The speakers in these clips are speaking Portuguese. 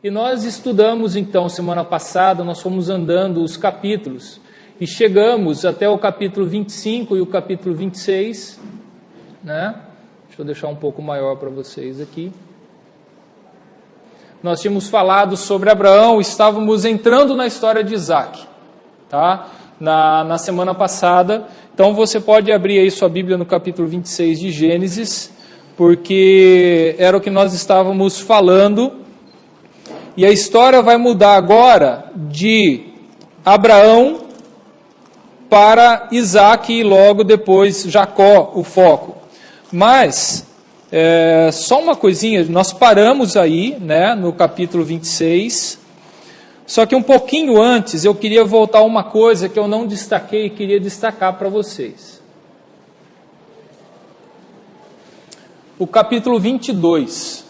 E nós estudamos então, semana passada, nós fomos andando os capítulos e chegamos até o capítulo 25 e o capítulo 26, né? Deixa eu deixar um pouco maior para vocês aqui. Nós tínhamos falado sobre Abraão, estávamos entrando na história de Isaac, tá? Na semana passada. Então você pode abrir aí sua Bíblia no capítulo 26 de Gênesis, porque era o que nós estávamos falando. E a história vai mudar agora de Abraão para Isaac e logo depois Jacó, o foco. Mas, só uma coisinha, nós paramos aí, né, no capítulo 26, só que um pouquinho antes eu queria voltar a uma coisa que eu não destaquei e queria destacar para vocês. O capítulo 22.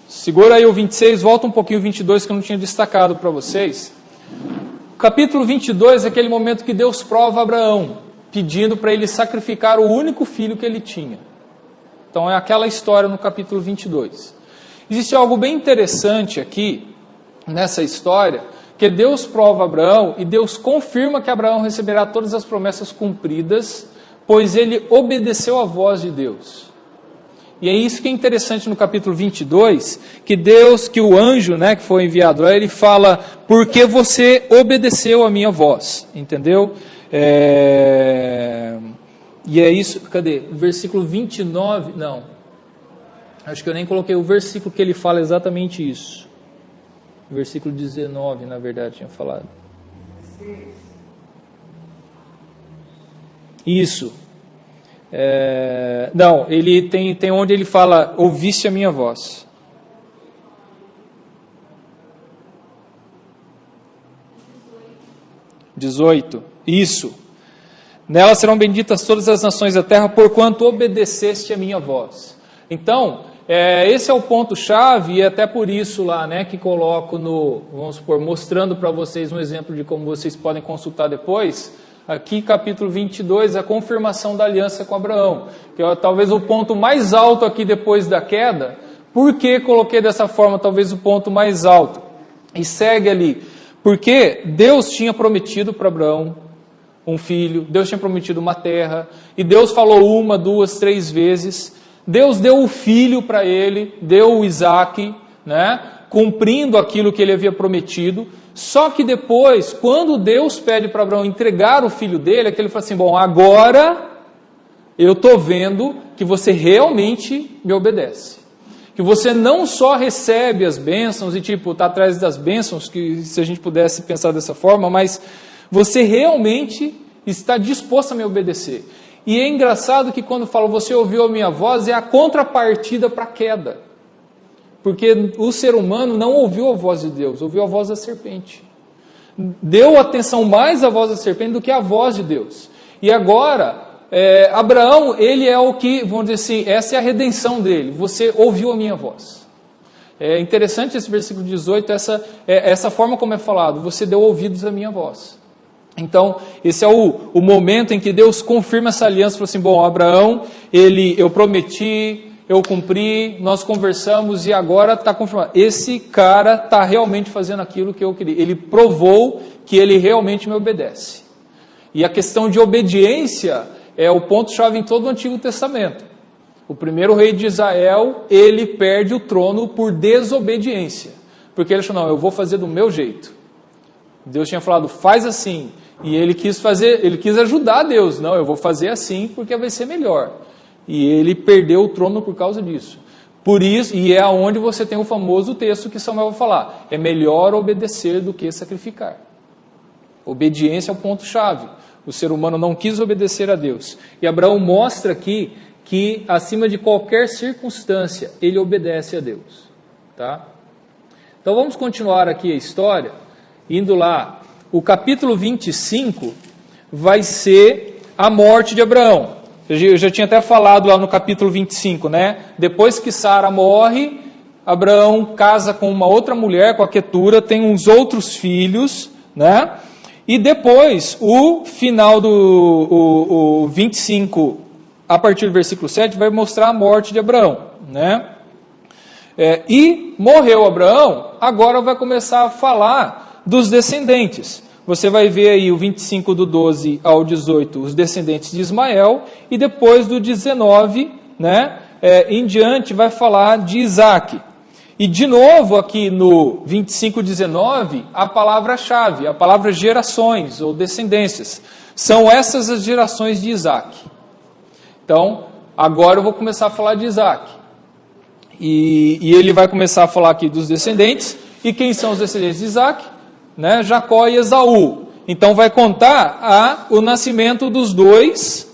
Segura aí o 26, volta um pouquinho o 22 que eu não tinha destacado para vocês. O capítulo 22 é aquele momento que Deus prova a Abraão, pedindo para ele sacrificar o único filho que ele tinha. Então é aquela história no capítulo 22. Existe algo bem interessante aqui, nessa história, que Deus prova a Abraão e Deus confirma que Abraão receberá todas as promessas cumpridas, pois ele obedeceu à voz de Deus. E é isso que é interessante no capítulo 22, que o anjo, né, que foi enviado lá, ele fala, porque você obedeceu a minha voz, entendeu? E é isso, cadê? Versículo 29, não, acho que eu nem coloquei o versículo que ele fala exatamente isso. Versículo 19, na verdade, tinha falado. Isso. Não, ele tem onde ele fala, ouviste a minha voz. (18) Isso. Nela serão benditas todas as nações da terra, porquanto obedeceste a minha voz. Então, esse é o ponto-chave, e até por isso lá, né, que coloco vamos supor, mostrando para vocês um exemplo de como vocês podem consultar depois. Aqui, capítulo 22, a confirmação da aliança com Abraão, que é talvez o ponto mais alto aqui depois da queda. Por que coloquei dessa forma, talvez o ponto mais alto? E segue ali, porque Deus tinha prometido para Abraão um filho, Deus tinha prometido uma terra, e Deus falou 1, 2, 3 vezes, Deus deu o filho para ele, deu o Isaac, né, cumprindo aquilo que ele havia prometido. Só que depois, quando Deus pede para Abraão entregar o filho dele, é que ele fala assim, bom, agora eu estou vendo que você realmente me obedece. Que você não só recebe as bênçãos e está atrás das bênçãos, que se a gente pudesse pensar dessa forma, mas você realmente está disposto a me obedecer. E é engraçado que quando falo, você ouviu a minha voz, é a contrapartida para a queda. Porque o ser humano não ouviu a voz de Deus, ouviu a voz da serpente. Deu atenção mais à voz da serpente do que à voz de Deus. E agora, Abraão, ele é o que, vamos dizer assim, essa é a redenção dele. Você ouviu a minha voz. É interessante esse versículo 18, essa forma como é falado, você deu ouvidos à minha voz. Então, esse é o momento em que Deus confirma essa aliança, falou assim, bom, Abraão, eu prometi, eu cumpri, nós conversamos e agora está confirmado. Esse cara está realmente fazendo aquilo que eu queria. Ele provou que ele realmente me obedece. E a questão de obediência é o ponto-chave em todo o Antigo Testamento. O primeiro rei de Israel, ele perde o trono por desobediência. Porque ele falou, não, eu vou fazer do meu jeito. Deus tinha falado, faz assim. E ele quis ajudar Deus. Não, eu vou fazer assim porque vai ser melhor. E ele perdeu o trono por causa disso. Por isso, e é onde você tem o famoso texto que Samuel vai falar. É melhor obedecer do que sacrificar. Obediência é o ponto-chave. O ser humano não quis obedecer a Deus. E Abraão mostra aqui que, acima de qualquer circunstância, ele obedece a Deus. Tá? Então vamos continuar aqui a história, indo lá. O capítulo 25 vai ser a morte de Abraão. Eu já tinha até falado lá no capítulo 25, né? Depois que Sara morre, Abraão casa com uma outra mulher, com a Quetura, tem uns outros filhos, né? E depois, o final do 25, a partir do versículo 7, vai mostrar a morte de Abraão, né? E morreu Abraão, agora vai começar a falar dos descendentes. Você vai ver aí o 25 do 12 ao 18, os descendentes de Ismael, e depois do 19, né, em diante vai falar de Isaac. E de novo aqui no 25, 19, a palavra-chave, a palavra gerações ou descendências. São essas as gerações de Isaac. Então, agora eu vou começar a falar de Isaac. E ele vai começar a falar aqui dos descendentes. E quem são os descendentes de Isaac? Né? Jacó e Esaú. Então vai contar o nascimento dos dois.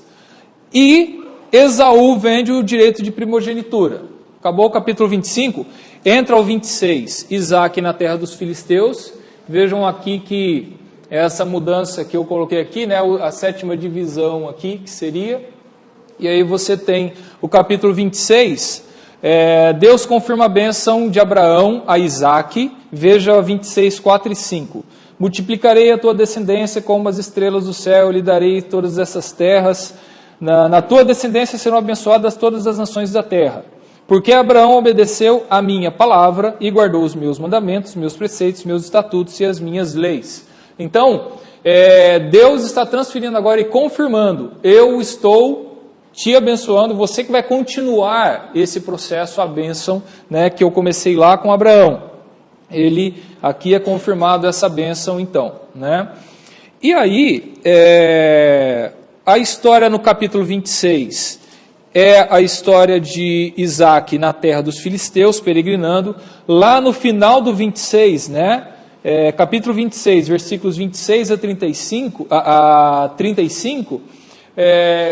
E Esaú vende o direito de primogenitura. Acabou o capítulo 25. Entra o 26. Isaac na terra dos filisteus. Vejam aqui que essa mudança que eu coloquei aqui, né, a sétima divisão aqui, que seria. E aí você tem o capítulo 26. Deus confirma a bênção de Abraão a Isaac, veja 26, 4 e 5. Multiplicarei a tua descendência como as estrelas do céu, lhe darei todas essas terras, na tua descendência serão abençoadas todas as nações da terra. Porque Abraão obedeceu a minha palavra e guardou os meus mandamentos, meus preceitos, meus estatutos e as minhas leis. Então, Deus está transferindo agora e confirmando, eu estou te abençoando, você que vai continuar esse processo, a bênção, né, que eu comecei lá com Abraão. Ele, aqui é confirmado essa bênção então, né? E aí, a história no capítulo 26 é a história de Isaac na terra dos filisteus, peregrinando. Lá no final do 26, né, capítulo 26, versículos 26 a 35,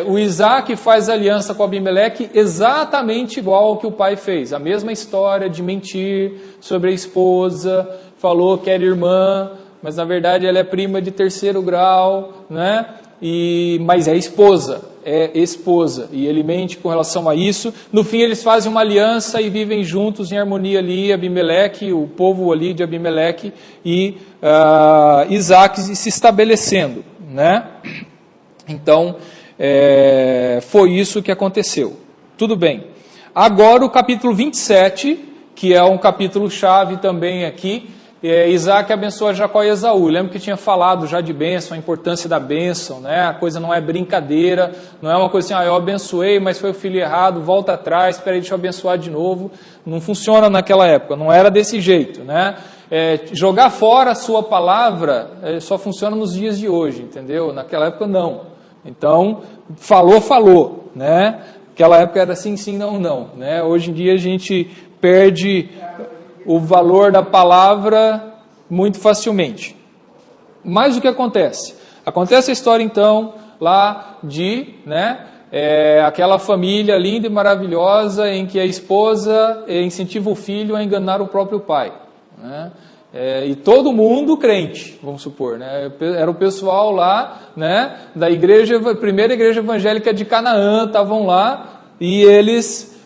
o Isaac faz aliança com Abimeleque exatamente igual ao que o pai fez. A mesma história de mentir sobre a esposa, falou que era irmã, mas na verdade ela é prima de terceiro grau, né? Mas é esposa, e ele mente com relação a isso. No fim eles fazem uma aliança e vivem juntos em harmonia ali, Abimeleque, o povo ali de Abimeleque e Isaac se estabelecendo, né? Então, foi isso que aconteceu. Tudo bem. Agora o capítulo 27, que é um capítulo chave também aqui, Isaac abençoa Jacó e Esaú. Lembra que tinha falado já de bênção, a importância da bênção, né? A coisa não é brincadeira, não é uma coisa assim, eu abençoei, mas foi o filho errado, volta atrás, espera aí, deixa eu abençoar de novo. Não funciona naquela época, não era desse jeito, né? Jogar fora a sua palavra só funciona nos dias de hoje, entendeu? Naquela época não. Então, falou, né? Naquela época era sim, sim, não, não, né? Hoje em dia a gente perde o valor da palavra muito facilmente. Mas o que acontece? Acontece a história então lá de, né, aquela família linda e maravilhosa em que a esposa incentiva o filho a enganar o próprio pai, né? E todo mundo crente, vamos supor, né? Era o pessoal lá, né, da primeira igreja evangélica de Canaã, estavam lá, e eles,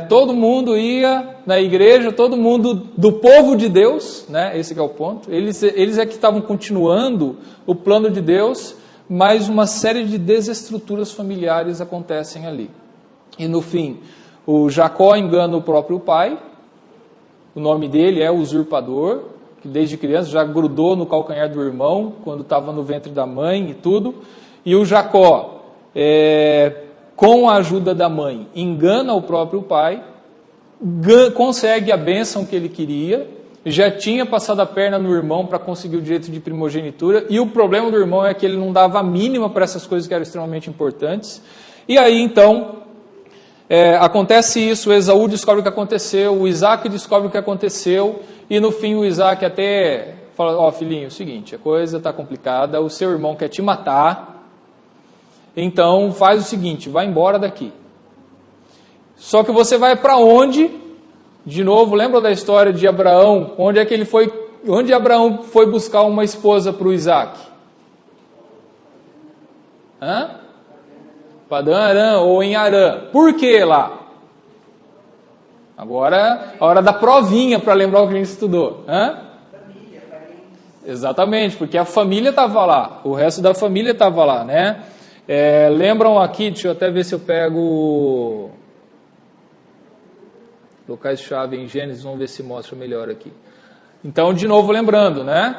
todo mundo ia na igreja, todo mundo do povo de Deus, né? Esse que é o ponto, eles é que estavam continuando o plano de Deus, mas uma série de desestruturas familiares acontecem ali. E no fim, o Jacó engana o próprio pai. O nome dele é usurpador, que desde criança já grudou no calcanhar do irmão, quando estava no ventre da mãe e tudo. E o Jacó, com a ajuda da mãe, engana o próprio pai, consegue a bênção que ele queria, já tinha passado a perna no irmão para conseguir o direito de primogenitura, e o problema do irmão é que ele não dava a mínima para essas coisas que eram extremamente importantes. E aí então... acontece isso, o Esaú descobre o que aconteceu, o Isaac descobre o que aconteceu, e no fim o Isaac até fala, filhinho, é o seguinte, a coisa está complicada, o seu irmão quer te matar, então faz o seguinte, vai embora daqui. Só que você vai para onde? De novo, lembra da história de Abraão? Onde Abraão foi buscar uma esposa para o Isaac? Padã Arã ou em Arã. Por que lá? Agora a hora da provinha para lembrar o que a gente estudou. Família, exatamente, porque a família estava lá, o resto da família estava lá, né? Lembram aqui, deixa eu até ver se eu pego... locais-chave em Gênesis, vamos ver se mostra melhor aqui. Então, de novo, lembrando, né?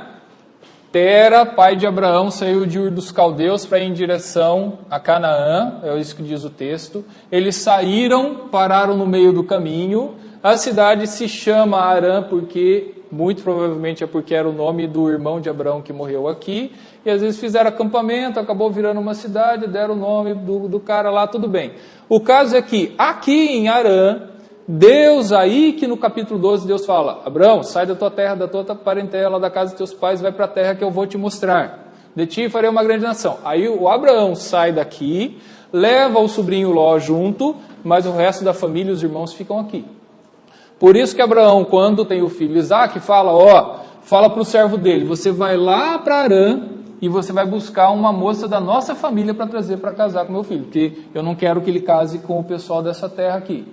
Tera, pai de Abraão, saiu de Ur dos Caldeus para ir em direção a Canaã, é isso que diz o texto. Eles saíram, pararam no meio do caminho. A cidade se chama Harã porque, muito provavelmente, é porque era o nome do irmão de Abraão que morreu aqui. E às vezes fizeram acampamento, acabou virando uma cidade, deram o nome do cara lá, tudo bem. O caso é que aqui em Harã, Deus, aí que no capítulo 12 Deus fala, Abraão, sai da tua terra, da tua parentela, da casa dos teus pais, vai para a terra que eu vou te mostrar. De ti farei uma grande nação. Aí o Abraão sai daqui, leva o sobrinho Ló junto, mas o resto da família e os irmãos ficam aqui. Por isso que Abraão, quando tem o filho Isaque, fala para o servo dele, você vai lá para Harã e você vai buscar uma moça da nossa família para trazer para casar com meu filho, porque eu não quero que ele case com o pessoal dessa terra aqui.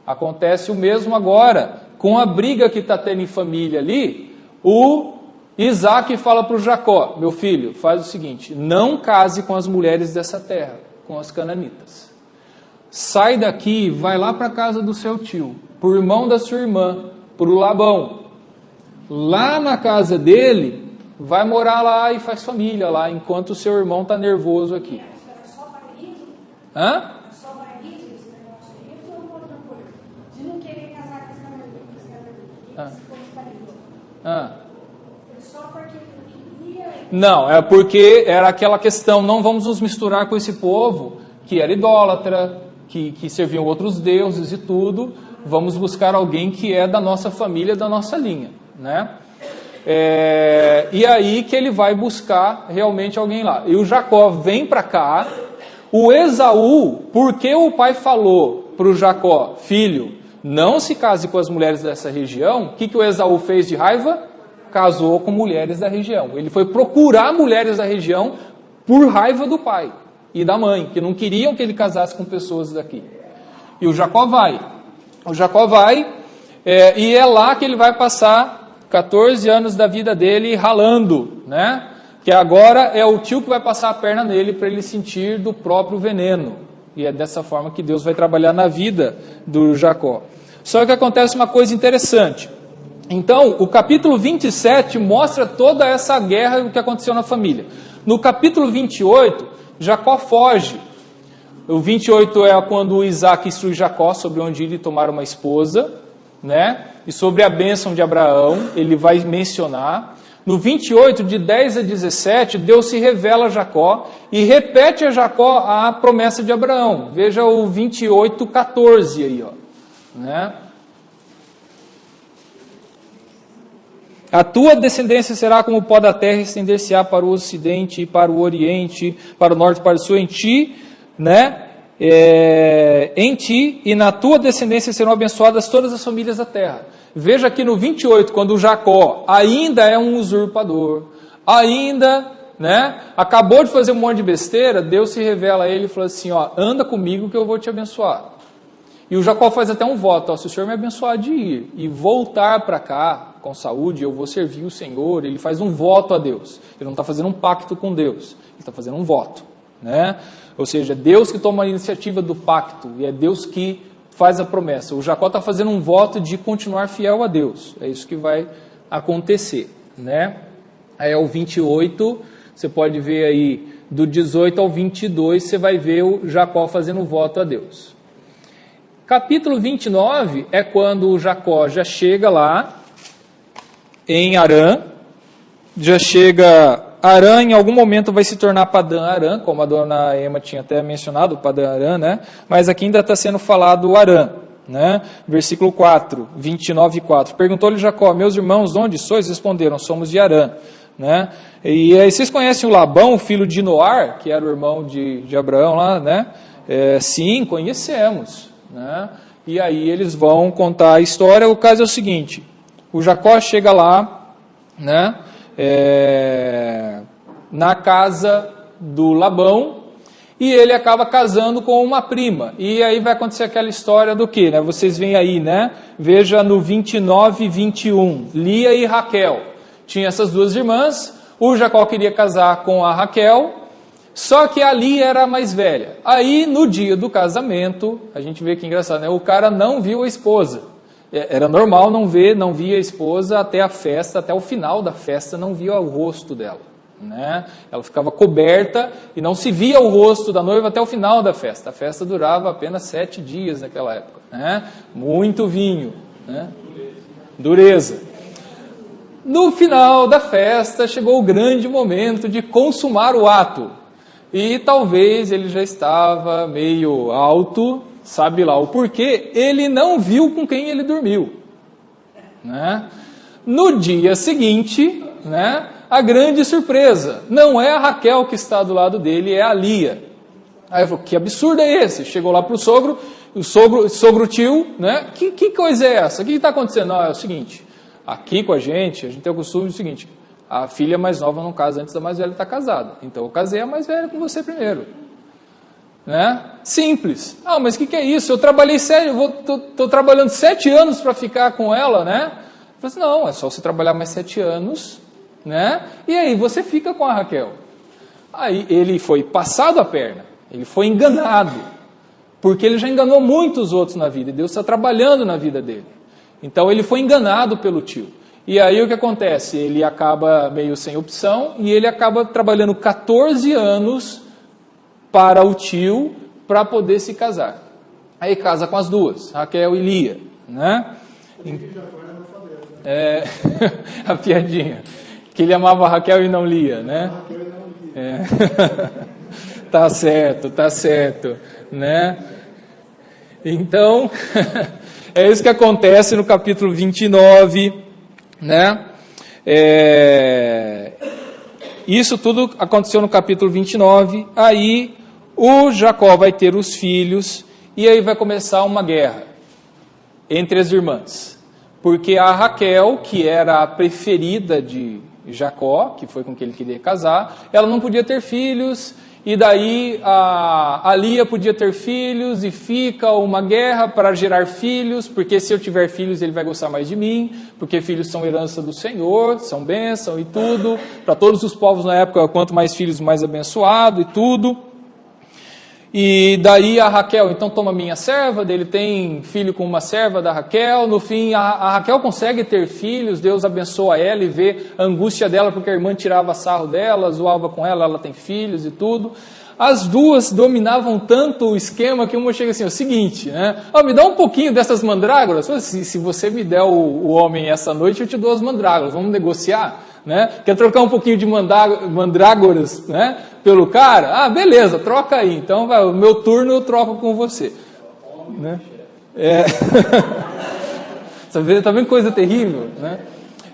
Acontece o mesmo agora, com a briga que está tendo em família ali, o Isaque fala para o Jacó, meu filho, faz o seguinte, não case com as mulheres dessa terra, com as cananitas. Sai daqui, vai lá para a casa do seu tio, para o irmão da sua irmã, para o Labão. Lá na casa dele, vai morar lá e faz família lá, enquanto o seu irmão está nervoso aqui. Hã? Não, é porque era aquela questão, não vamos nos misturar com esse povo que era idólatra, que serviam outros deuses e tudo, vamos buscar alguém que é da nossa família, da nossa linha, né? E aí que ele vai buscar realmente alguém lá. E o Jacó vem para cá, o Esaú, porque o pai falou para o Jacó, filho, não se case com as mulheres dessa região, o que o Esaú fez de raiva? Casou com mulheres da região. Ele foi procurar mulheres da região por raiva do pai e da mãe, que não queriam que ele casasse com pessoas daqui. E o Jacó vai. E é lá que ele vai passar 14 anos da vida dele ralando, né? Que agora é o tio que vai passar a perna nele para ele sentir do próprio veneno. E é dessa forma que Deus vai trabalhar na vida do Jacó. Só que acontece uma coisa interessante. Então, o capítulo 27 mostra toda essa guerra do que aconteceu na família. No capítulo 28, Jacó foge. O 28 é quando Isaque instrui Jacó sobre onde ele tomar uma esposa, né? E sobre a bênção de Abraão, ele vai mencionar. No 28, de 10 a 17, Deus se revela a Jacó e repete a Jacó a promessa de Abraão. Veja o 28, 14 aí, ó. Né? A tua descendência será como o pó da terra, estender-se-á para o ocidente e para o oriente, para o norte e para o sul, em ti, né? Em ti e na tua descendência serão abençoadas todas as famílias da terra. Veja aqui no 28, quando Jacó ainda é um usurpador, ainda, né, acabou de fazer um monte de besteira, Deus se revela a ele e fala assim, ó, anda comigo que eu vou te abençoar. E o Jacó faz até um voto, ó, se o Senhor me abençoar de ir e voltar para cá com saúde, eu vou servir o Senhor. Ele faz um voto a Deus. Ele não está fazendo um pacto com Deus, ele está fazendo um voto, né? Ou seja, é Deus que toma a iniciativa do pacto e é Deus que faz a promessa. O Jacó está fazendo um voto de continuar fiel a Deus. É isso que vai acontecer, né? Aí é o 28, você pode ver aí, do 18 ao 22, você vai ver o Jacó fazendo um voto a Deus. Capítulo 29 é quando o Jacó já chega lá, em Harã, já chega... Harã em algum momento vai se tornar Padã Harã, como a dona Emma tinha até mencionado, Padã Harã, né? Mas aqui ainda está sendo falado Harã, né? Versículo 4, 29 e 4. Perguntou-lhe Jacó, meus irmãos, onde sois? Responderam, somos de Harã, né? E aí, vocês conhecem o Labão, filho de Noar, que era o irmão de Abraão lá, né? Sim, conhecemos, né? E aí eles vão contar a história. O caso é o seguinte, o Jacó chega lá, né? Na casa do Labão, e ele acaba casando com uma prima, e aí vai acontecer aquela história do que, né? Vocês veem aí, né? Veja no 29 e 21, Lia e Raquel, tinha essas duas irmãs, o Jacó queria casar com a Raquel, só que a Lia era a mais velha. Aí no dia do casamento, a gente vê que engraçado, né? O cara não viu a esposa, Era normal não via a esposa até a festa, até o final da festa, não via o rosto dela, né? Ela ficava coberta e não se via o rosto da noiva até o final da festa. A festa durava apenas 7 dias naquela época, né? Muito vinho, né? Dureza. No final da festa, chegou o grande momento de consumar o ato. E talvez ele já estava meio alto, sabe lá o porquê, ele não viu com quem ele dormiu, né? No dia seguinte, né, a grande surpresa, não é a Raquel que está do lado dele, é a Lia. Aí eu falei, que absurdo é esse? Chegou lá para o sogro tio, né? Que coisa é essa? O que está acontecendo? Não, é o seguinte, aqui com a gente tem o costume do seguinte, a filha mais nova não casa antes da mais velha estar casada, então eu casei a mais velha com você primeiro. Né? Simples. Ah, mas o que é isso? Eu trabalhei estou trabalhando 7 anos para ficar com ela, né? Eu falei assim, não, é só você trabalhar mais 7 anos, né? E aí você fica com a Raquel. Aí ele foi passado a perna, ele foi enganado, porque ele já enganou muitos outros na vida, e Deus está trabalhando na vida dele. Então ele foi enganado pelo tio. E aí o que acontece? Ele acaba meio sem opção, e ele acaba trabalhando 14 anos para o tio, para poder se casar. Aí casa com as duas, Raquel e Lia, né? A piadinha, que ele amava Raquel e não Lia, né? Tá certo, né? Então, é isso que acontece no capítulo 29, né? Isso tudo aconteceu no capítulo 29, aí o Jacó vai ter os filhos, e aí vai começar uma guerra entre as irmãs, porque a Raquel, que era a preferida de Jacó, que foi com quem ele queria casar, ela não podia ter filhos, e daí a Lia podia ter filhos, e fica uma guerra para gerar filhos, porque se eu tiver filhos ele vai gostar mais de mim, porque filhos são herança do Senhor, são bênção e tudo, para todos os povos na época, quanto mais filhos mais abençoado e tudo. E daí a Raquel, então toma minha serva, ele tem filho com uma serva da Raquel, no fim a Raquel consegue ter filhos, Deus abençoa ela e vê a angústia dela, porque a irmã tirava sarro dela, zoava com ela tem filhos e tudo. As duas dominavam tanto o esquema que uma chega assim, é o seguinte, né? Me dá um pouquinho dessas mandrágoras, se você me der o homem essa noite, eu te dou as mandrágoras, vamos negociar? Né? Quer trocar um pouquinho de mandrágoras, né, pelo cara? Ah, beleza, troca aí. Então, o meu turno eu troco com você. Né? Tá vendo coisa terrível? Né?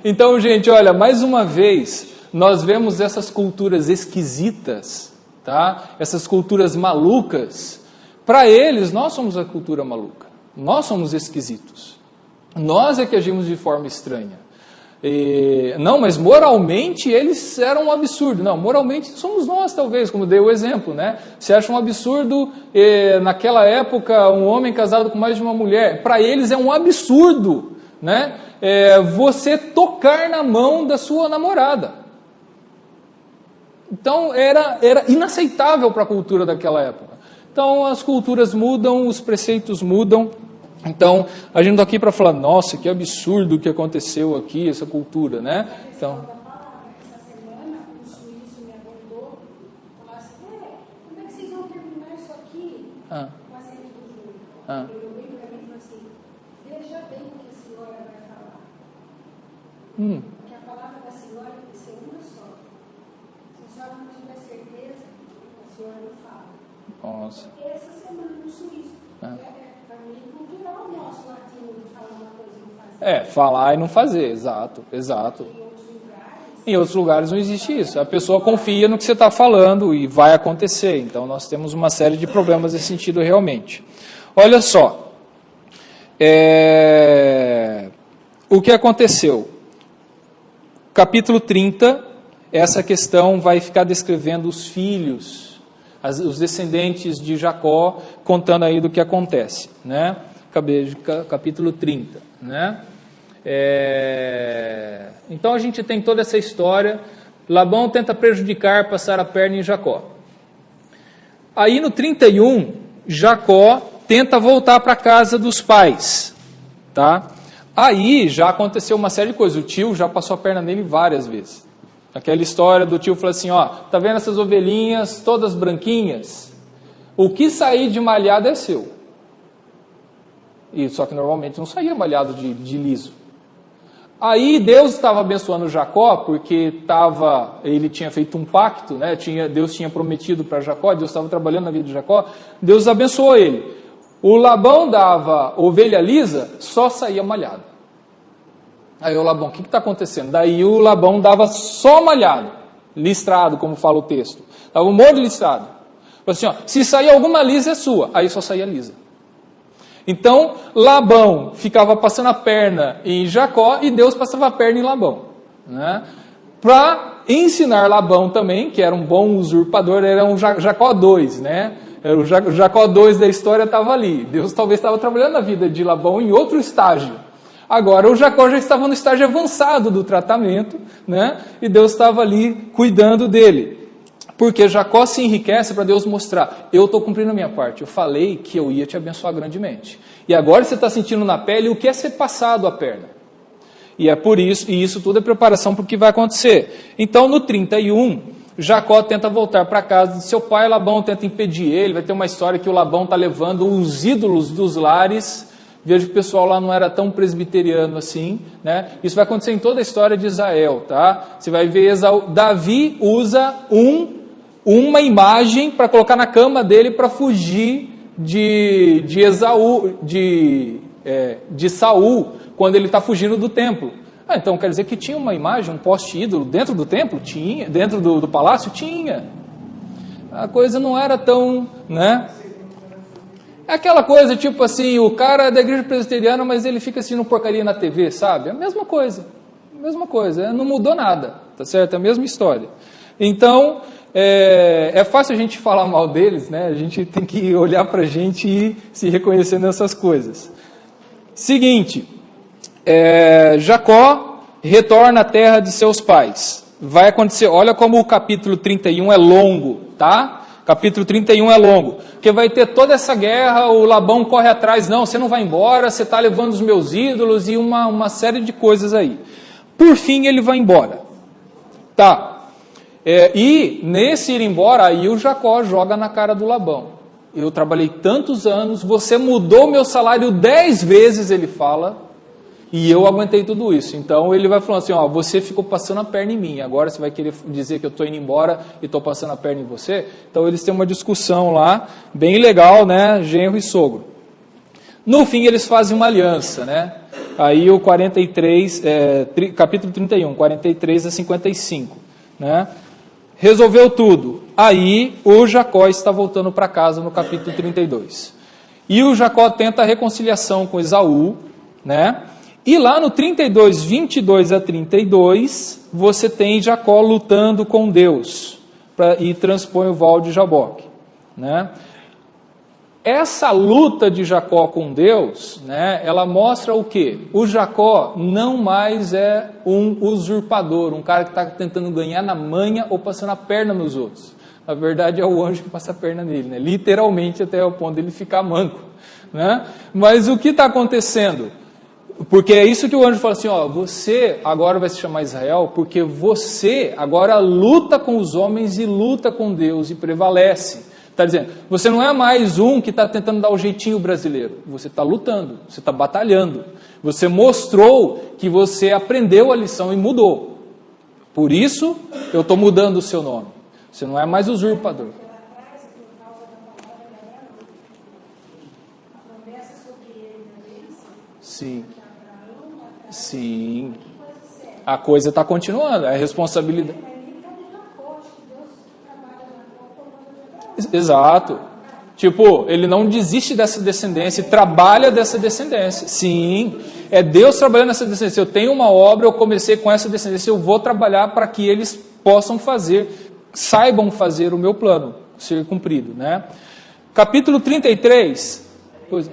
Então, gente, olha, mais uma vez, nós vemos essas culturas esquisitas, tá? Essas culturas malucas. Para eles, nós somos a cultura maluca. Nós somos esquisitos. Nós é que agimos de forma estranha. Não, mas moralmente eles eram um absurdo. Não, moralmente somos nós, talvez, como dei o exemplo, né? Você acha um absurdo, naquela época, um homem casado com mais de uma mulher. Para eles é um absurdo, né? Você tocar na mão da sua namorada. Então, era inaceitável para a cultura daquela época. Então, as culturas mudam, os preceitos mudam. Então, a gente está aqui para falar, nossa, que absurdo que aconteceu aqui, essa cultura, né? Então, essa semana, o suíço me abordou, falou assim, como é que vocês vão terminar isso aqui com a ceia do Júlio? Eu olhei para mim e falei assim, veja bem o que a senhora vai falar. Porque a palavra da senhora tem que ser uma só. Se a senhora não tiver certeza, a senhora não fala. Nossa. Essa semana no suíço, para mim, cultural nosso latino de falar uma coisa e não fazer. Falar e não fazer, exato. Em outros lugares não existe isso. A pessoa confia no que você está falando e vai acontecer. Então nós temos uma série de problemas nesse sentido realmente. Olha só. O que aconteceu? Capítulo 30, essa questão vai ficar descrevendo os filhos, os descendentes de Jacó, contando aí do que acontece, né? Capítulo 30, né? Então a gente tem toda essa história. Labão tenta prejudicar, passar a perna em Jacó. Aí no 31, Jacó tenta voltar para a casa dos pais, tá? Aí já aconteceu uma série de coisas. O tio já passou a perna nele várias vezes. Aquela história do tio falou assim, ó, tá vendo essas ovelhinhas todas branquinhas? O que sair de malhado é seu. E, só que normalmente não saía malhado de liso. Aí Deus estava abençoando Jacó, porque ele tinha feito um pacto, né? Deus tinha prometido para Jacó, Deus estava trabalhando na vida de Jacó, Deus abençoou ele. O Labão dava ovelha lisa, só saía malhado. Aí o Labão, o que está acontecendo? Daí o Labão dava só malhado, listrado, como fala o texto. Dava um monte de listrado. Falei assim, ó, se sair alguma lisa é sua, aí só saía lisa. Então Labão ficava passando a perna em Jacó e Deus passava a perna em Labão. Né? Para ensinar Labão também, que era um bom usurpador, era um Jacó 2, né? O Jacó 2 da história estava ali. Deus talvez estava trabalhando na vida de Labão em outro estágio. Agora o Jacó já estava no estágio avançado do tratamento, né? E Deus estava ali cuidando dele. Porque Jacó se enriquece para Deus mostrar, eu estou cumprindo a minha parte, eu falei que eu ia te abençoar grandemente. E agora você está sentindo na pele o que é ser passado a perna. E é por isso, e isso tudo é preparação para o que vai acontecer. Então no 31, Jacó tenta voltar para casa de seu pai, Labão tenta impedir ele, vai ter uma história que o Labão está levando os ídolos dos lares. Vejo que o pessoal lá não era tão presbiteriano assim, né? Isso vai acontecer em toda a história de Israel, tá? Você vai ver Davi usa uma imagem para colocar na cama dele para fugir de Saul, quando ele está fugindo do templo. Então quer dizer que tinha uma imagem, um poste ídolo dentro do templo? Tinha. Dentro do palácio? Tinha. A coisa não era tão, né? É aquela coisa, tipo assim, o cara é da igreja presbiteriana, mas ele fica assistindo porcaria na TV, sabe? É a mesma coisa, não mudou nada, tá certo? É a mesma história. Então, é fácil a gente falar mal deles, né? A gente tem que olhar pra gente e se reconhecer nessas coisas. Seguinte, Jacó retorna à terra de seus pais. Vai acontecer, olha como o capítulo 31 é longo, tá? Capítulo 31 é longo, porque vai ter toda essa guerra, o Labão corre atrás, não, você não vai embora, você está levando os meus ídolos e uma série de coisas aí. Por fim ele vai embora. Tá. E nesse ir embora, aí o Jacó joga na cara do Labão. Eu trabalhei tantos anos, você mudou meu salário 10 vezes, ele fala, e eu aguentei tudo isso. Então ele vai falando assim, ó, você ficou passando a perna em mim, agora você vai querer dizer que eu estou indo embora e estou passando a perna em você? Então eles têm uma discussão lá, bem legal, né, genro e sogro. No fim eles fazem uma aliança, né? Aí o 43, capítulo 31, 43 a 55, né? Resolveu tudo. Aí o Jacó está voltando para casa no capítulo 32. E o Jacó tenta a reconciliação com Esaú, né? E lá no 32, 22 a 32, você tem Jacó lutando com Deus e transpõe o val de Jaboque, né? Essa luta de Jacó com Deus, né, ela mostra o quê? O Jacó não mais é um usurpador, um cara que está tentando ganhar na manha ou passando a perna nos outros. Na verdade é o anjo que passa a perna nele, né? Literalmente até o ponto dele ficar manco, né? Mas o que está acontecendo? Porque é isso que o anjo fala assim, ó, você agora vai se chamar Israel, porque você agora luta com os homens e luta com Deus e prevalece. Está dizendo, você não é mais um que está tentando dar o jeitinho brasileiro, você está lutando, você está batalhando. Você mostrou que você aprendeu a lição e mudou. Por isso, eu estou mudando o seu nome. Você não é mais usurpador. Sim. Sim. A coisa está continuando, é a responsabilidade. Exato. Tipo, ele não desiste dessa descendência e trabalha dessa descendência. Sim. É Deus trabalhando nessa descendência. Eu tenho uma obra, eu comecei com essa descendência, eu vou trabalhar para que eles possam fazer, saibam fazer o meu plano ser cumprido, né? Capítulo 33. Pois...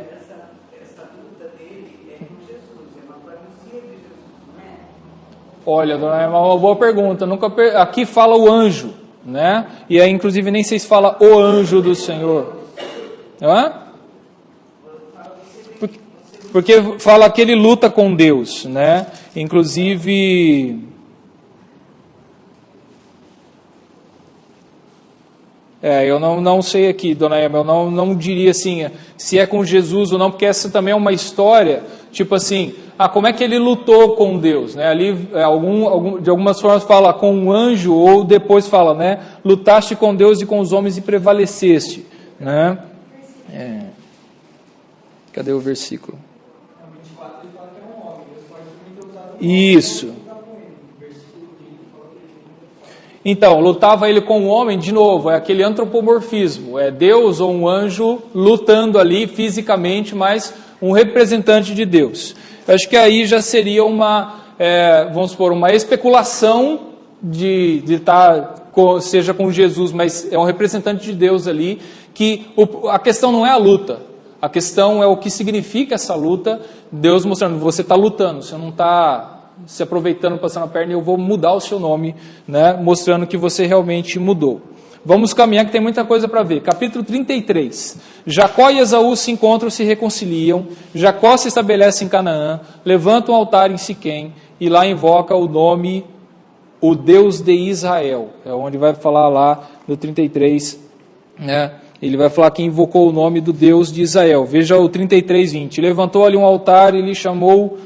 Olha, é uma boa pergunta. Aqui fala o anjo, né? E aí, inclusive, nem sei se fala o anjo do Senhor. Hã? Porque fala que ele luta com Deus, né? Inclusive... eu não sei aqui, dona Emma, eu não diria assim, se é com Jesus ou não, porque essa também é uma história, tipo assim, como é que ele lutou com Deus, né? Ali, de algumas formas fala com um anjo, ou depois fala, né? Lutaste com Deus e com os homens e prevaleceste, né? Cadê o versículo? Isso. Então, lutava ele com o homem, de novo, é aquele antropomorfismo, é Deus ou um anjo lutando ali fisicamente, mas um representante de Deus. Eu acho que aí já seria vamos supor, uma especulação de estar, seja com Jesus, mas é um representante de Deus ali, que a questão não é a luta, a questão é o que significa essa luta, Deus mostrando, você está lutando, você não está se aproveitando, passando a perna, e eu vou mudar o seu nome, né, mostrando que você realmente mudou. Vamos caminhar que tem muita coisa para ver. Capítulo 33. Jacó e Esaú se encontram, se reconciliam, Jacó se estabelece em Canaã, levanta um altar em Siquém, e lá invoca o nome, o Deus de Israel. É onde vai falar lá no 33, né, ele vai falar que invocou o nome do Deus de Israel. Veja o 33:20. Levantou ali um altar e lhe chamou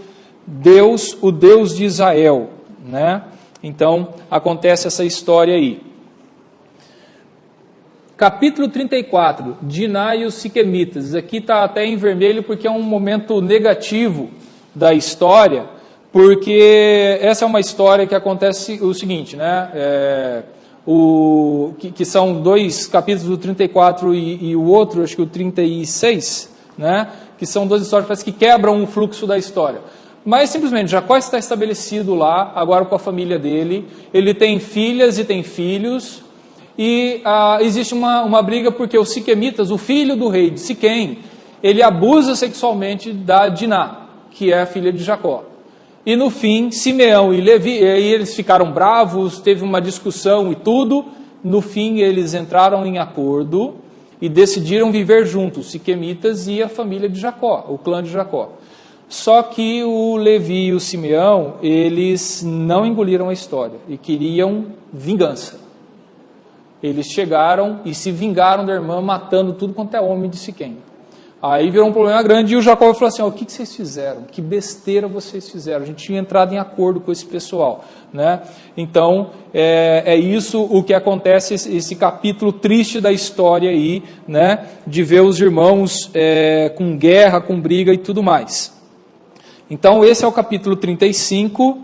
Deus, o Deus de Israel, né? Então, acontece essa história aí. Capítulo 34, Diná e os Siquemitas. Aqui está até em vermelho porque é um momento negativo da história, porque essa é uma história que acontece o seguinte, né? Que são dois capítulos, do 34 e o outro, acho que o 36, né? Que são duas histórias que parece que quebram o fluxo da história. Mas simplesmente, Jacó está estabelecido lá, agora com a família dele, ele tem filhas e tem filhos, e existe uma briga porque os siquemitas, o filho do rei de Siquém, ele abusa sexualmente da Diná, que é a filha de Jacó. E no fim, Simeão e Levi, e aí eles ficaram bravos, teve uma discussão e tudo, no fim eles entraram em acordo e decidiram viver juntos, siquemitas e a família de Jacó, o clã de Jacó. Só que o Levi e o Simeão, eles não engoliram a história e queriam vingança. Eles chegaram e se vingaram da irmã, matando tudo quanto é homem de Siquém. Aí virou um problema grande e o Jacó falou assim, o que vocês fizeram? Que besteira vocês fizeram? A gente tinha entrado em acordo com esse pessoal, né? Então, é isso o que acontece, esse capítulo triste da história aí, né? De ver os irmãos com guerra, com briga e tudo mais. Então, esse é o capítulo 35,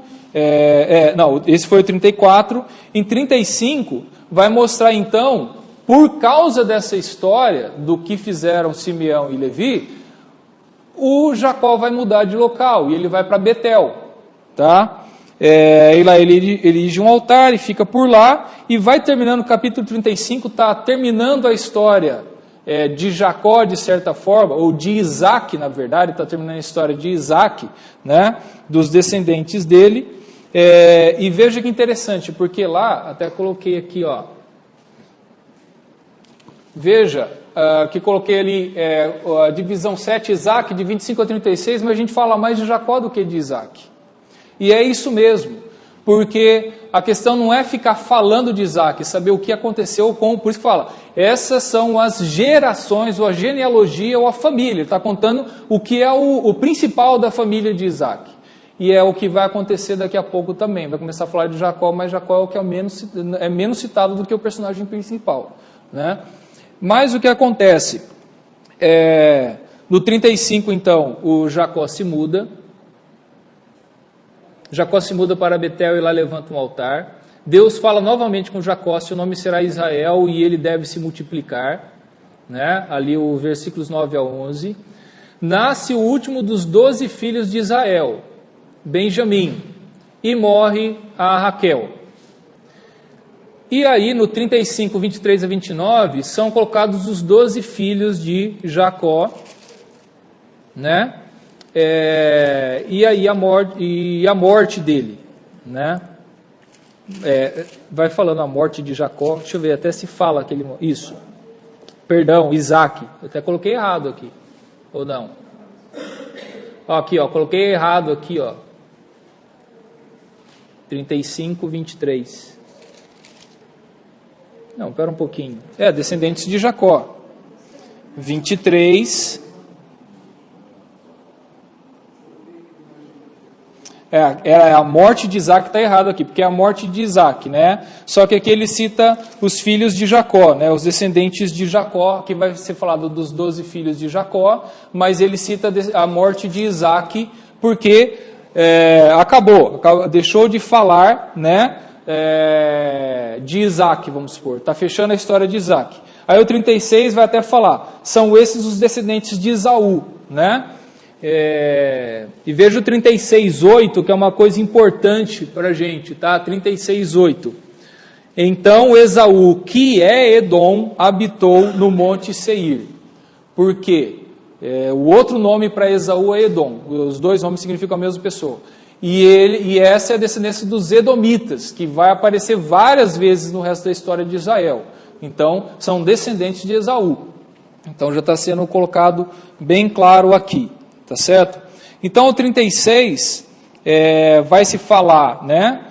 esse foi o 34. Em 35, vai mostrar então, por causa dessa história, do que fizeram Simeão e Levi, o Jacó vai mudar de local, e ele vai para Betel, tá? E lá ele erige um altar e fica por lá, e vai terminando o capítulo 35, está terminando a história de Jacó, de certa forma, ou de Isaac, na verdade, está terminando a história de Isaac, né, dos descendentes dele, e veja que interessante, porque lá, até coloquei aqui, veja, que coloquei ali, a divisão 7, Isaac, de 25 a 36, mas a gente fala mais de Jacó do que de Isaac, e é isso mesmo, porque a questão não é ficar falando de Isaac, saber o que aconteceu por isso que fala, essas são as gerações, ou a genealogia, ou a família, ele está contando o que é o principal da família de Isaac, e é o que vai acontecer daqui a pouco também, vai começar a falar de Jacó, mas Jacó é o que é menos citado do que o personagem principal, né? Mas o que acontece, no 35 então, o Jacó se muda, para Betel e lá levanta um altar. Deus fala novamente com Jacó, seu nome será Israel e ele deve se multiplicar, né? Ali os versículos 9 a 11. Nasce o último dos 12 filhos de Israel, Benjamim, e morre a Raquel. E aí no 35, 23 a 29, são colocados os 12 filhos de Jacó, né? E aí a morte dele, né? Vai falando a morte de Jacó, deixa eu ver, até se fala que ele... Isso, perdão, Isaac, eu até coloquei errado aqui, ou não? Aqui, ó, coloquei errado aqui, ó. 35, 23. Não, pera um pouquinho. Descendentes de Jacó. 23. A morte de Isaac está errado aqui, porque é a morte de Isaac, né? Só que aqui ele cita os filhos de Jacó, né? Os descendentes de Jacó, que vai ser falado dos 12 filhos de Jacó, mas ele cita a morte de Isaac, porque acabou, deixou de falar, né? De Isaac, vamos supor. Está fechando a história de Isaac. Aí o 36 vai até falar, são esses os descendentes de Esaú, né? E veja o 36:8, que é uma coisa importante para a gente, tá? 36:8. Então Esaú, que é Edom, habitou no monte Seir. Por quê? O outro nome para Esaú é Edom. Os dois nomes significam a mesma pessoa. E essa é a descendência dos Edomitas, que vai aparecer várias vezes no resto da história de Israel. Então, são descendentes de Esaú. Então, já está sendo colocado bem claro aqui. Tá certo? Então, o 36 vai se falar, né?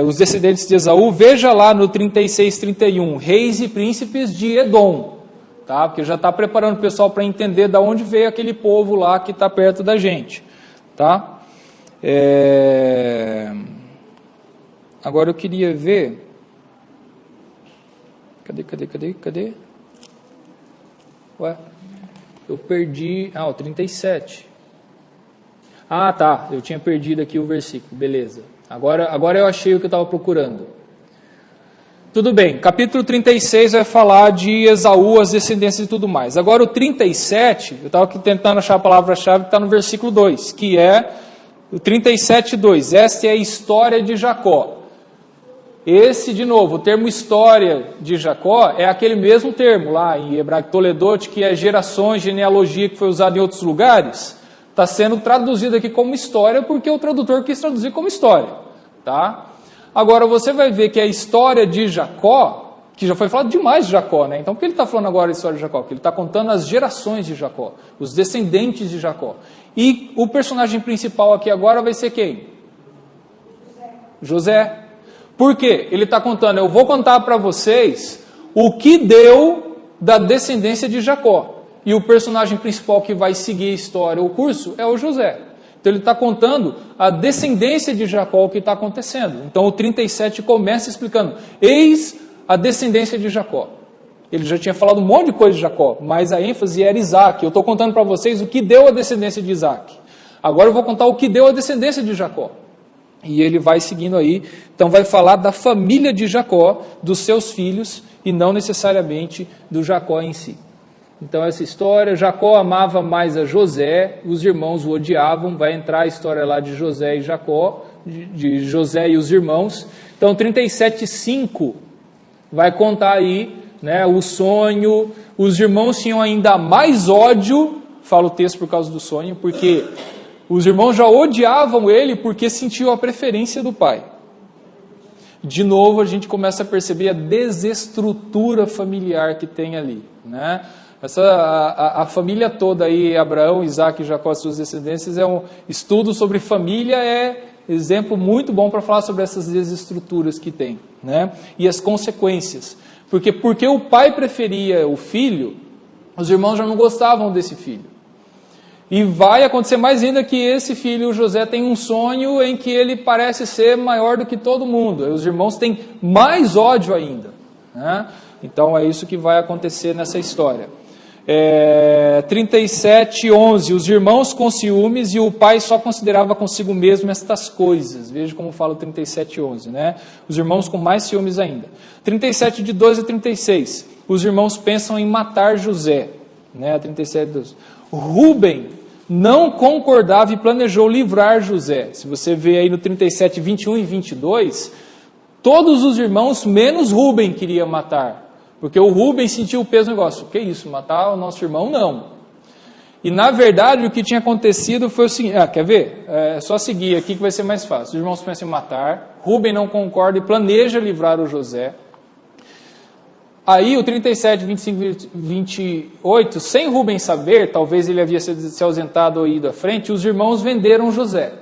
Os descendentes de Esaú, veja lá no 36:31, reis e príncipes de Edom, tá? Porque já está preparando o pessoal para entender de onde veio aquele povo lá que está perto da gente, tá? Agora eu queria ver, cadê? Ué? Eu perdi... o 37. Tá. Eu tinha perdido aqui o versículo. Beleza. Agora eu achei o que eu estava procurando. Tudo bem. Capítulo 36 vai falar de Esaú, as descendências e tudo mais. Agora o 37, eu estava aqui tentando achar a palavra-chave que está no versículo 2, que é o 37:2. Esta é a história de Jacó. Esse, de novo, o termo história de Jacó é aquele mesmo termo lá em hebraico Toledot, que é gerações, genealogia, que foi usado em outros lugares, está sendo traduzido aqui como história, porque o tradutor quis traduzir como história, tá? Agora, você vai ver que a história de Jacó, que já foi falado demais de Jacó, né? Então, por que ele está falando agora a história de Jacó? Porque ele está contando as gerações de Jacó, os descendentes de Jacó. E o personagem principal aqui agora vai ser quem? José. Por quê? Ele está contando, eu vou contar para vocês o que deu da descendência de Jacó. E o personagem principal que vai seguir a história, o curso, é o José. Então ele está contando a descendência de Jacó, o que está acontecendo. Então o 37 começa explicando, eis a descendência de Jacó. Ele já tinha falado um monte de coisa de Jacó, mas a ênfase era Isaac. Eu estou contando para vocês o que deu a descendência de Isaac. Agora eu vou contar o que deu a descendência de Jacó. E ele vai seguindo aí, então vai falar da família de Jacó, dos seus filhos, e não necessariamente do Jacó em si. Então essa história, Jacó amava mais a José, os irmãos o odiavam, vai entrar a história lá de José e Jacó, de José e os irmãos. Então 37:5 vai contar aí, né, o sonho, os irmãos tinham ainda mais ódio, fala o texto por causa do sonho, porque... os irmãos já odiavam ele porque sentiu a preferência do pai. De novo, a gente começa a perceber a desestrutura familiar que tem ali, né? A família toda aí, Abraão, Isaac e Jacó, suas descendências, é um estudo sobre família, é exemplo muito bom para falar sobre essas desestruturas que tem, né? E as consequências. Porque o pai preferia o filho, os irmãos já não gostavam desse filho. E vai acontecer mais ainda que esse filho, José, tem um sonho em que ele parece ser maior do que todo mundo. E os irmãos têm mais ódio ainda, né? Então é isso que vai acontecer nessa história. 37:11, os irmãos com ciúmes e o pai só considerava consigo mesmo estas coisas. Veja como fala o 37:11, né? Os irmãos com mais ciúmes ainda. 37 de 12 a 36, os irmãos pensam em matar José, né? 37:12. Rúben não concordava e planejou livrar José. Se você vê aí no 37, 21 e 22, todos os irmãos, menos Rúben, queria matar. Porque o Rúben sentiu o peso do negócio. Que isso, matar o nosso irmão? Não. E na verdade o que tinha acontecido foi o seguinte, quer ver? É só seguir aqui que vai ser mais fácil. Os irmãos pensam em matar, Rúben não concorda e planeja livrar o José. Aí o 37, 25, 28, sem Rubem saber, talvez ele havia se ausentado ou ido à frente, os irmãos venderam José.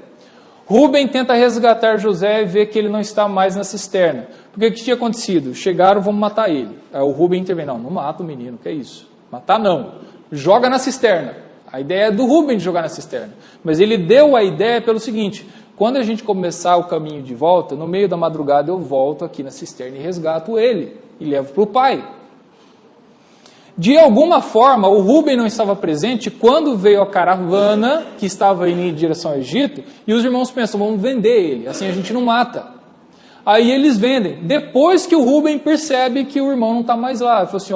Rubem tenta resgatar José e vê que ele não está mais na cisterna. Porque o que tinha acontecido? Chegaram, vamos matar ele. Aí o Rubem intervém, não mata o menino, que é isso? Matar não, joga na cisterna. A ideia é do Rubem de jogar na cisterna. Mas ele deu a ideia pelo seguinte, quando a gente começar o caminho de volta, no meio da madrugada eu volto aqui na cisterna e resgato ele. E levo para o pai. De alguma forma, o Rubem não estava presente quando veio a caravana que estava indo em direção ao Egito, e os irmãos pensam, vamos vender ele, assim a gente não mata. Aí eles vendem. Depois que o Rubem percebe que o irmão não está mais lá, ele falou assim,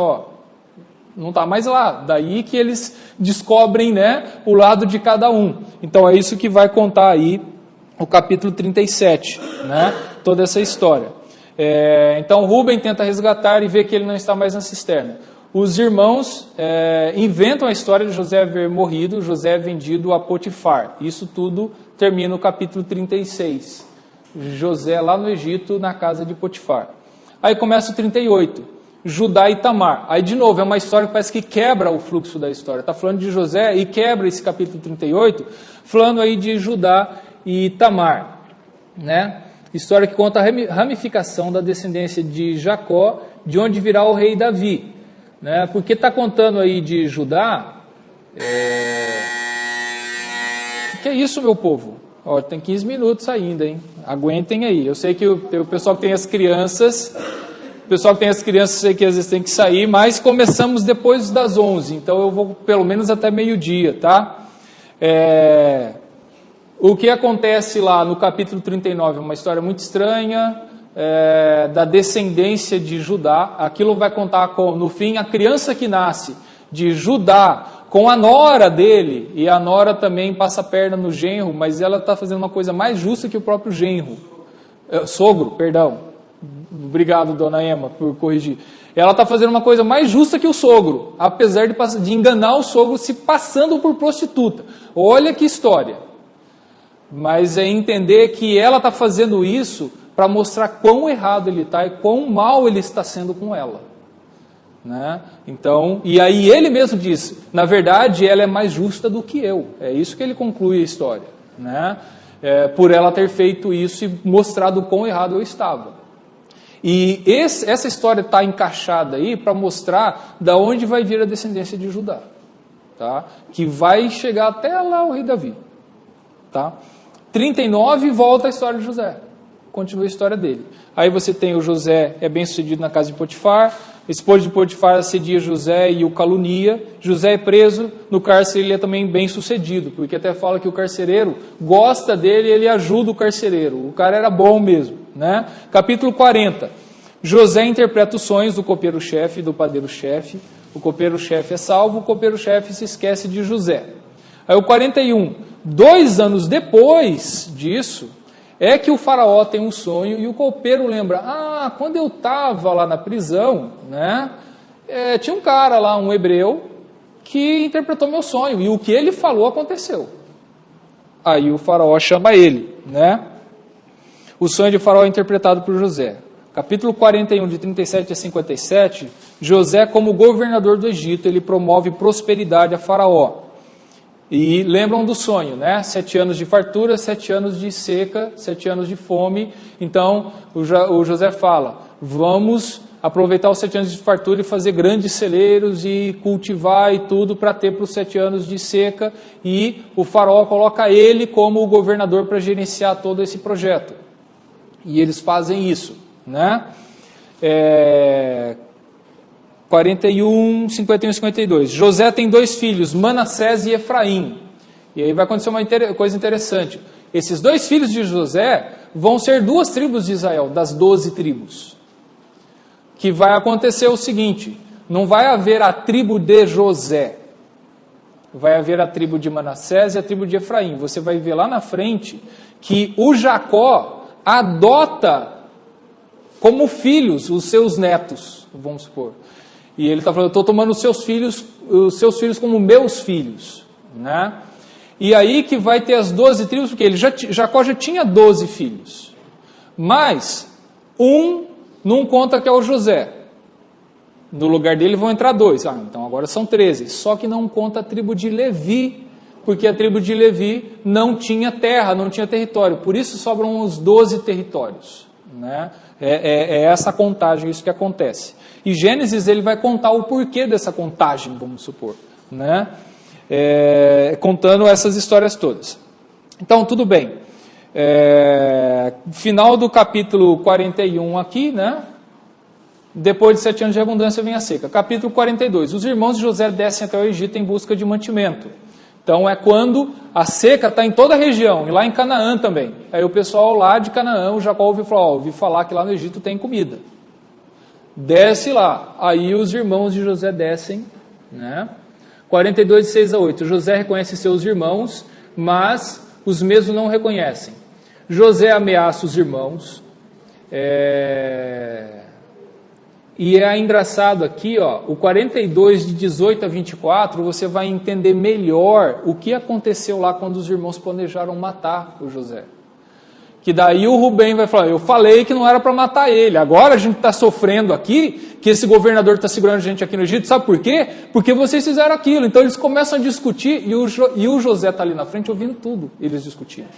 não está mais lá. Daí que eles descobrem, né, o lado de cada um. Então é isso que vai contar aí o capítulo 37, né, toda essa história. Então Rubem tenta resgatar e vê que ele não está mais na cisterna. Os irmãos inventam a história de José haver morrido, José é vendido a Potifar. Isso tudo termina no capítulo 36. José lá no Egito, na casa de Potifar. Aí começa o 38, Judá e Tamar. Aí de novo, é uma história que parece que quebra o fluxo da história. Está falando de José e quebra esse capítulo 38, falando aí de Judá e Tamar, né? História que conta a ramificação da descendência de Jacó, de onde virá o rei Davi. Né? Porque está contando aí de Judá... O que é isso, meu povo? Tem 15 minutos ainda, hein? Aguentem aí. Eu sei que o pessoal que tem as crianças... sei que às vezes tem que sair, mas começamos depois das 11. Então eu vou pelo menos até meio-dia, tá? O que acontece lá no capítulo 39 é uma história muito estranha, da descendência de Judá. Aquilo vai contar, no fim, a criança que nasce de Judá com a nora dele, e a nora também passa a perna no genro, mas ela está fazendo uma coisa mais justa que o próprio sogro, perdão. Obrigado, dona Emma, por corrigir. Ela está fazendo uma coisa mais justa que o sogro, apesar de enganar o sogro se passando por prostituta. Olha que história. Mas é entender que ela está fazendo isso para mostrar quão errado ele está e quão mal ele está sendo com ela. Né? Então, e aí ele mesmo diz, na verdade ela é mais justa do que eu. É isso que ele conclui a história. Né? Por ela ter feito isso e mostrado quão errado eu estava. E essa história está encaixada aí para mostrar da onde vai vir a descendência de Judá. Tá? Que vai chegar até lá o rei Davi. Tá? 39 volta a história de José. Continua a história dele. Aí você tem o José, é bem sucedido na casa de Potifar. A esposa de Potifar assedia José e o calunia. José é preso. No cárcere ele é também bem sucedido. Porque até fala que o carcereiro gosta dele e ele ajuda o carcereiro. O cara era bom mesmo. Né? Capítulo 40. José interpreta os sonhos do copeiro-chefe e do padeiro-chefe. O copeiro-chefe é salvo. O copeiro-chefe se esquece de José. Aí o 41. 2 anos depois disso, é que o faraó tem um sonho e o copeiro lembra, quando eu estava lá na prisão, né, tinha um cara lá, um hebreu, que interpretou meu sonho, e o que ele falou aconteceu. Aí o faraó chama ele, né? O sonho de faraó é interpretado por José. Capítulo 41, de 37 a 57, José, como governador do Egito, ele promove prosperidade a faraó. E lembram do sonho, né? 7 anos de fartura, 7 anos de seca, 7 anos de fome. Então, o José fala, vamos aproveitar os 7 anos de fartura e fazer grandes celeiros e cultivar e tudo para ter para os 7 anos de seca. E o faraó coloca ele como o governador para gerenciar todo esse projeto. E eles fazem isso, né? 41, 51 e 52. José tem 2 filhos, Manassés e Efraim. E aí vai acontecer uma coisa interessante. Esses 2 filhos de José vão ser 2 tribos de Israel, das 12 tribos. Que vai acontecer o seguinte, não vai haver a tribo de José. Vai haver a tribo de Manassés e a tribo de Efraim. Você vai ver lá na frente que o Jacó adota como filhos os seus netos, vamos supor. E ele está falando, eu estou tomando os seus filhos como meus filhos. Né? E aí que vai ter as 12 tribos, porque Jacó já tinha 12 filhos. Mas, não conta que é o José. No lugar dele vão entrar 2. Então agora são 13. Só que não conta a tribo de Levi, porque a tribo de Levi não tinha terra, não tinha território. Por isso sobram os 12 territórios. Né? É essa contagem, isso que acontece. E Gênesis ele vai contar o porquê dessa contagem, vamos supor. Né? Contando essas histórias todas. Então, tudo bem. Final do capítulo 41 aqui, né? Depois de 7 anos de abundância vem a seca. Capítulo 42. Os irmãos de José descem até o Egito em busca de mantimento. Então é quando a seca está em toda a região, e lá em Canaã também. Aí o pessoal lá de Canaã, o Jacó ouviu falar que lá no Egito tem comida. Desce lá. Aí os irmãos de José descem, né? 42, de 6 a 8. José reconhece seus irmãos, mas os mesmos não reconhecem. José ameaça os irmãos. E é engraçado aqui, ó, o 42, de 18 a 24, você vai entender melhor o que aconteceu lá quando os irmãos planejaram matar o José. Que daí o Rubem vai falar, eu falei que não era para matar ele, agora a gente está sofrendo aqui, que esse governador está segurando a gente aqui no Egito, sabe por quê? Porque vocês fizeram aquilo. Então eles começam a discutir e o José está ali na frente ouvindo tudo, eles discutindo.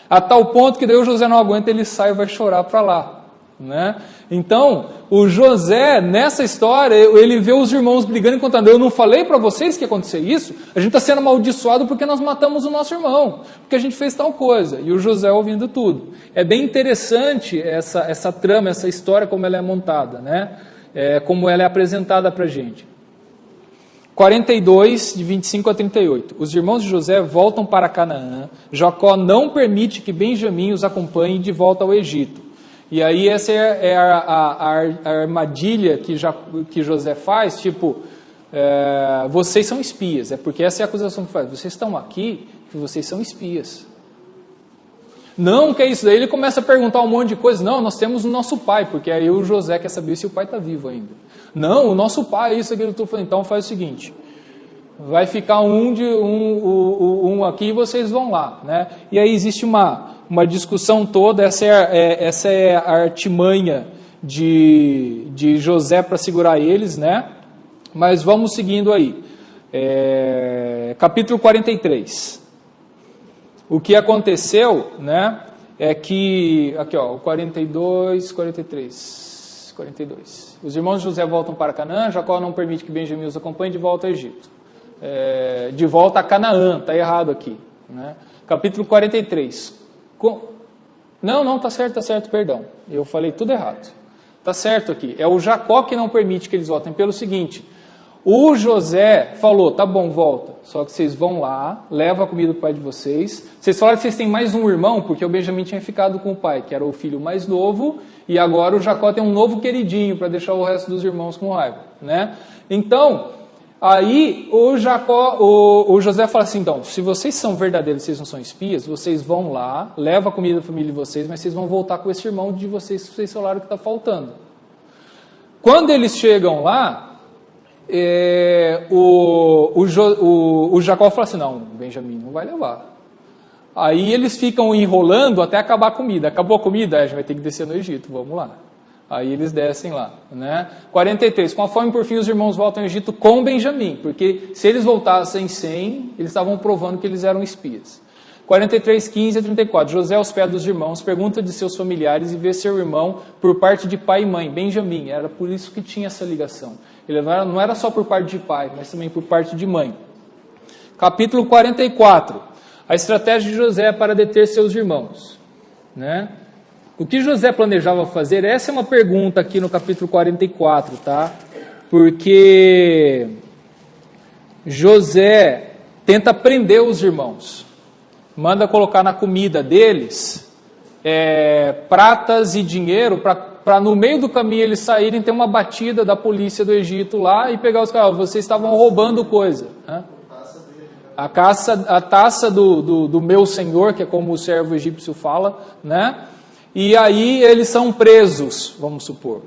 A tal ponto que daí o José não aguenta, ele sai e vai chorar para lá. Né? Então, o José, nessa história, ele vê os irmãos brigando e contando, eu não falei para vocês que ia acontecer isso? A gente está sendo amaldiçoado porque nós matamos o nosso irmão, porque a gente fez tal coisa. E o José ouvindo tudo. É bem interessante essa trama, essa história, como ela é montada, né? Como ela é apresentada para a gente. 42, de 25 a 38. Os irmãos de José voltam para Canaã. Jacó não permite que Benjamim os acompanhe de volta ao Egito. E aí essa é a armadilha que José faz, tipo, vocês são espias, porque essa é a acusação que faz, vocês estão aqui, que vocês são espias. Não, que é isso, daí ele começa a perguntar um monte de coisa, não, nós temos o nosso pai, porque aí o José quer saber se o pai está vivo ainda. Não, o nosso pai, isso, aquilo, tudo. Então faz o seguinte, vai ficar um aqui e vocês vão lá, né? E aí existe uma discussão toda, essa é a artimanha de José para segurar eles, né? Mas vamos seguindo aí. Capítulo 43. O que aconteceu, né? É que, aqui ó, 42. Os irmãos de José voltam para Canaã, Jacó não permite que Benjamim os acompanhe de volta ao Egito. De volta a Canaã, está errado aqui, né? Capítulo 43. Não, tá certo, perdão. Eu falei tudo errado. Tá certo aqui. É o Jacó que não permite que eles voltem pelo seguinte. O José falou, tá bom, volta. Só que vocês vão lá, levam a comida para o pai de vocês. Vocês falaram que vocês têm mais um irmão, porque o Benjamim tinha ficado com o pai, que era o filho mais novo, e agora o Jacó tem um novo queridinho para deixar o resto dos irmãos com raiva, né? Então, aí o José fala assim, então, se vocês são verdadeiros, vocês não são espias, vocês vão lá, levam a comida da família de vocês, mas vocês vão voltar com esse irmão de vocês, que vocês falaram que está faltando. Quando eles chegam lá, o Jacó fala assim, não, Benjamim não vai levar. Aí eles ficam enrolando até acabar a comida. Acabou a comida? A gente vai ter que descer no Egito, vamos lá. Aí eles descem lá, né? 43. Com a fome, por fim, os irmãos voltam ao Egito com Benjamim, porque se eles voltassem sem, eles estavam provando que eles eram espias. 43, 15 a 34. José, aos pés dos irmãos, pergunta de seus familiares e vê seu irmão por parte de pai e mãe, Benjamim. Era por isso que tinha essa ligação. Ele não era só por parte de pai, mas também por parte de mãe. Capítulo 44. A estratégia de José para deter seus irmãos, né? O que José planejava fazer? Essa é uma pergunta aqui no capítulo 44, tá? Porque José tenta prender os irmãos. Manda colocar na comida deles pratas e dinheiro para no meio do caminho eles saírem, ter uma batida da polícia do Egito lá e pegar os caras. Vocês estavam roubando coisa, né? A taça do meu senhor, que é como o servo egípcio fala, né? E aí eles são presos, vamos supor.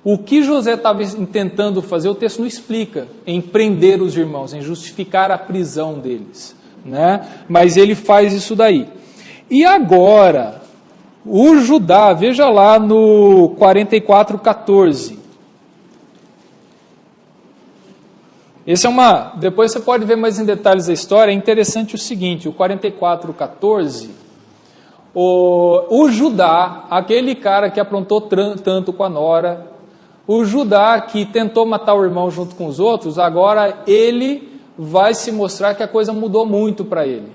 O que José estava tentando fazer, o texto não explica, em prender os irmãos, em justificar a prisão deles, né? Mas ele faz isso daí. E agora, o Judá, veja lá no 44:14. Depois você pode ver mais em detalhes a história. É interessante o seguinte, o 44:14, o Judá, aquele cara que aprontou tanto com a nora, o Judá que tentou matar o irmão junto com os outros, agora ele vai se mostrar que a coisa mudou muito para ele,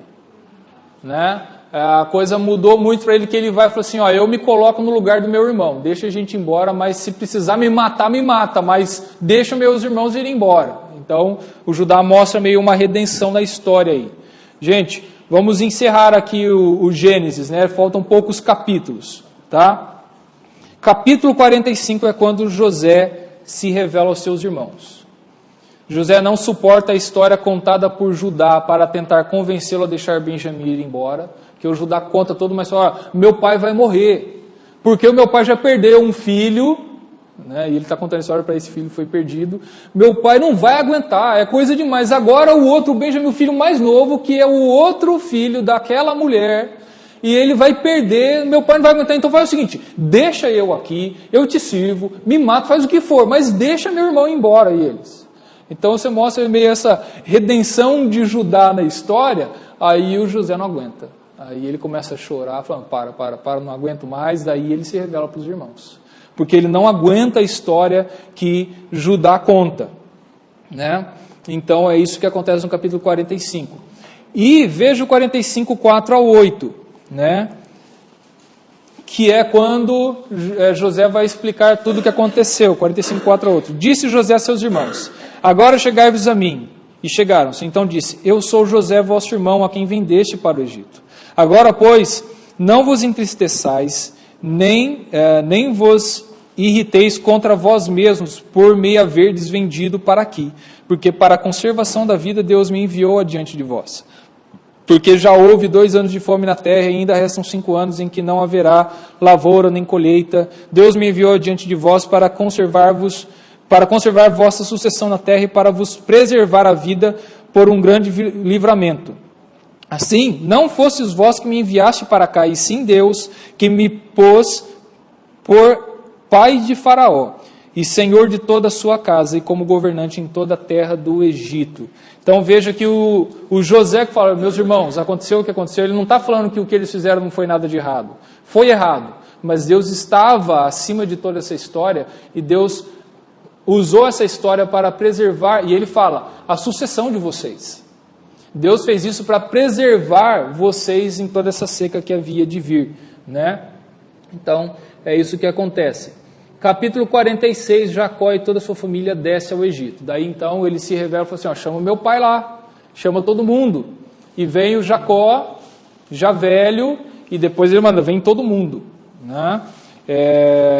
né? A coisa mudou muito para ele, que ele vai falar assim, ó, eu me coloco no lugar do meu irmão, deixa a gente ir embora, mas se precisar me matar, me mata, mas deixa meus irmãos irem embora. Então, o Judá mostra meio uma redenção na história aí. Gente, vamos encerrar aqui o Gênesis, né? Faltam poucos capítulos, tá? Capítulo 45 é quando José se revela aos seus irmãos. José não suporta a história contada por Judá para tentar convencê-lo a deixar Benjamim ir embora, que o Judá conta todo, mas fala, meu pai vai morrer, porque o meu pai já perdeu um filho, né, e ele está contando a história para esse filho que foi perdido, meu pai não vai aguentar, é coisa demais, agora o outro, o Benjamim, o filho mais novo, que é o outro filho daquela mulher, e ele vai perder, meu pai não vai aguentar, então faz o seguinte, deixa eu aqui, eu te sirvo, me mato, faz o que for, mas deixa meu irmão ir embora, e eles. Então você mostra meio essa redenção de Judá na história, aí o José não aguenta. Aí ele começa a chorar, falando, para, não aguento mais, daí ele se revela para os irmãos. Porque ele não aguenta a história que Judá conta, né? Então é isso que acontece no capítulo 45. E veja o 45, 4-8, né? Que é quando José vai explicar tudo o que aconteceu, 45, 4-8. Disse José a seus irmãos, agora chegai-vos a mim. E chegaram-se. Então disse, eu sou José, vosso irmão, a quem vendeste para o Egito. Agora, pois, não vos entristeçais, nem vos irriteis contra vós mesmos, por me haverdes vendido para aqui, porque para a conservação da vida Deus me enviou adiante de vós. Porque já houve 2 anos de fome na terra, e ainda restam 5 anos em que não haverá lavoura nem colheita. Deus me enviou adiante de vós para conservar vossa sucessão na terra e para vos preservar a vida por um grande livramento. Assim, não fostes vós que me enviaste para cá, e sim Deus, que me pôs por pai de Faraó, e senhor de toda a sua casa, e como governante em toda a terra do Egito. Então veja que o José que fala, meus irmãos, aconteceu o que aconteceu, ele não está falando que o que eles fizeram não foi nada de errado. Foi errado, mas Deus estava acima de toda essa história, e Deus usou essa história para preservar, e ele fala, a sucessão de vocês. Deus fez isso para preservar vocês em toda essa seca que havia de vir, né? Então, é isso que acontece. Capítulo 46, Jacó e toda a sua família desce ao Egito. Daí então ele se revela e fala assim, ó, chama meu pai lá, chama todo mundo. E vem o Jacó, já velho, e depois ele manda, vem todo mundo, né?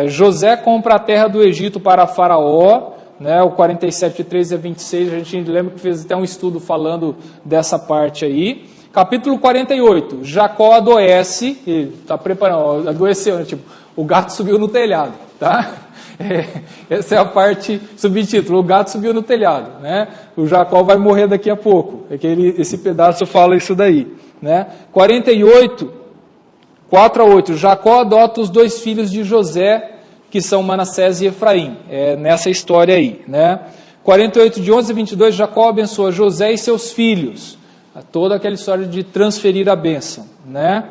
José compra a terra do Egito para Faraó, né, o 47:13-26, a gente lembra que fez até um estudo falando dessa parte aí. Capítulo 48, Jacó adoece, está preparando, adoeceu, né, tipo, o gato subiu no telhado, tá? Essa é a parte, subtítulo, o gato subiu no telhado, né? O Jacó vai morrer daqui a pouco, esse pedaço fala isso daí, né? 48, 4-8, Jacó adota os 2 filhos de José, que são Manassés e Efraim, nessa história aí, né? 48, de 11-22, Jacó abençoa José e seus filhos, toda aquela história de transferir a bênção, né?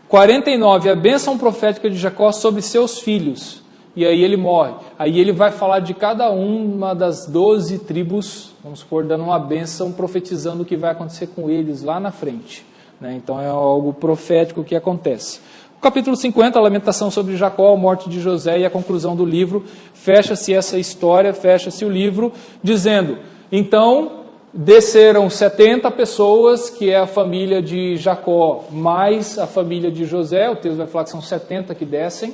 49, a bênção profética de Jacó sobre seus filhos, e aí ele morre, aí ele vai falar de cada uma das 12 tribos, vamos supor, dando uma bênção, profetizando o que vai acontecer com eles lá na frente, né? Então é algo profético que acontece. Capítulo 50, a lamentação sobre Jacó, a morte de José e a conclusão do livro. Fecha-se essa história, fecha-se o livro, dizendo, então, desceram 70 pessoas, que é a família de Jacó, mais a família de José, o texto vai falar que são 70 que descem,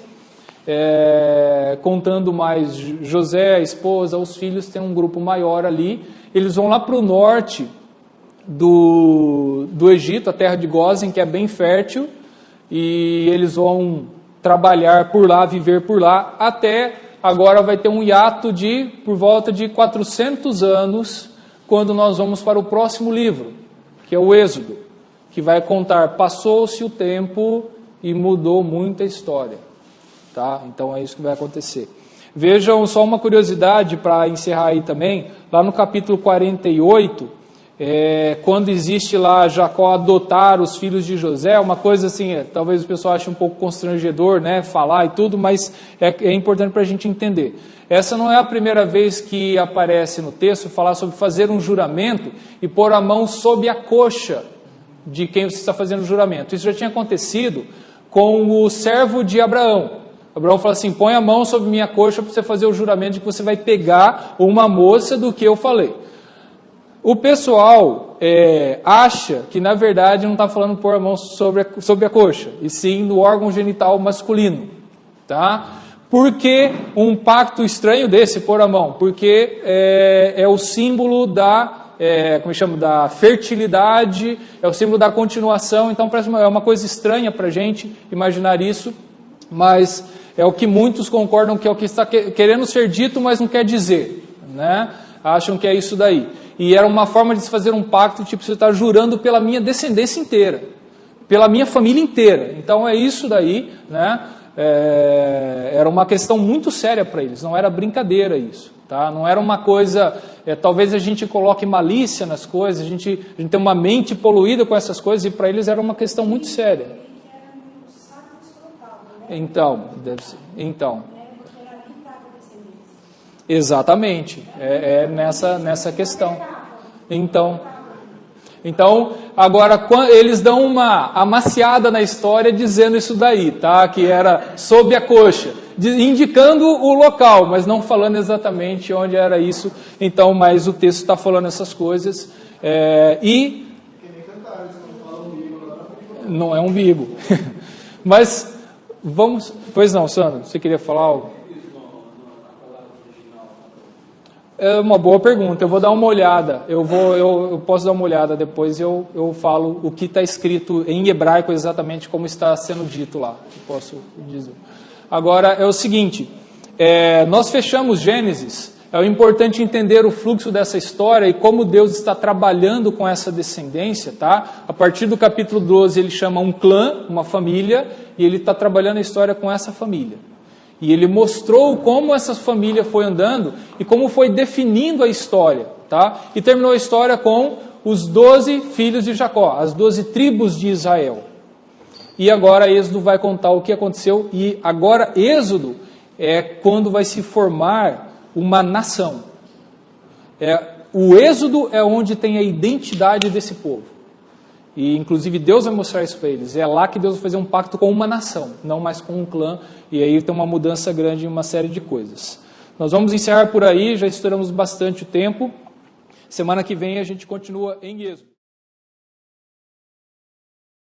contando mais José, a esposa, os filhos, tem um grupo maior ali, eles vão lá para o norte do Egito, a terra de Gósen, que é bem fértil, e eles vão trabalhar por lá, viver por lá, até agora vai ter um hiato de por volta de 400 anos, quando nós vamos para o próximo livro, que é o Êxodo, que vai contar, passou-se o tempo e mudou muita história, tá? Então é isso que vai acontecer. Vejam só uma curiosidade para encerrar aí também, lá no capítulo 48, quando existe lá Jacó adotar os filhos de José, uma coisa assim, talvez o pessoal ache um pouco constrangedor, né, falar e tudo, mas é importante para a gente entender. Essa não é a primeira vez que aparece no texto falar sobre fazer um juramento e pôr a mão sob a coxa de quem você está fazendo o juramento. Isso já tinha acontecido com o servo de Abraão. Abraão fala assim, põe a mão sobre minha coxa para você fazer o juramento de que você vai pegar uma moça do que eu falei. O pessoal acha que, na verdade, não está falando pôr a mão sobre a coxa, e sim no órgão genital masculino. Tá? Por que um pacto estranho desse, pôr a mão? Porque é o símbolo da fertilidade, é o símbolo da continuação, então é uma coisa estranha para a gente imaginar isso, mas é o que muitos concordam que é o que está querendo ser dito, mas não quer dizer, né? Acham que é isso daí. E era uma forma de se fazer um pacto, tipo, você está jurando pela minha descendência inteira, pela minha família inteira. Então é isso daí, né? Era uma questão muito séria para eles, não era brincadeira isso, tá? Não era uma coisa, talvez a gente coloque malícia nas coisas, a gente tem uma mente poluída com essas coisas, e para eles era uma questão muito séria. Então, deve ser. Então. Exatamente, nessa questão. Então, agora eles dão uma amaciada na história dizendo isso daí, tá? Que era sob a coxa, indicando o local, mas não falando exatamente onde era isso. Então, mas o texto está falando essas coisas. Não é umbigo. Mas vamos. Pois não, Sandro, você queria falar algo? É uma boa pergunta, eu vou dar uma olhada, eu posso dar uma olhada depois, eu falo o que está escrito em hebraico exatamente como está sendo dito lá, eu posso dizer. Agora é o seguinte, nós fechamos Gênesis, é importante entender o fluxo dessa história e como Deus está trabalhando com essa descendência, tá? A partir do capítulo 12 ele chama um clã, uma família, e ele está trabalhando a história com essa família. E ele mostrou como essa família foi andando e como foi definindo a história, tá? E terminou a história com os 12 filhos de Jacó, as 12 tribos de Israel. E agora Êxodo vai contar o que aconteceu, e agora Êxodo é quando vai se formar uma nação. O Êxodo é onde tem a identidade desse povo. E inclusive Deus vai mostrar isso para eles. É lá que Deus vai fazer um pacto com uma nação, não mais com um clã. E aí tem uma mudança grande em uma série de coisas. Nós vamos encerrar por aí, já estouramos bastante o tempo. Semana que vem a gente continua em Êxodo.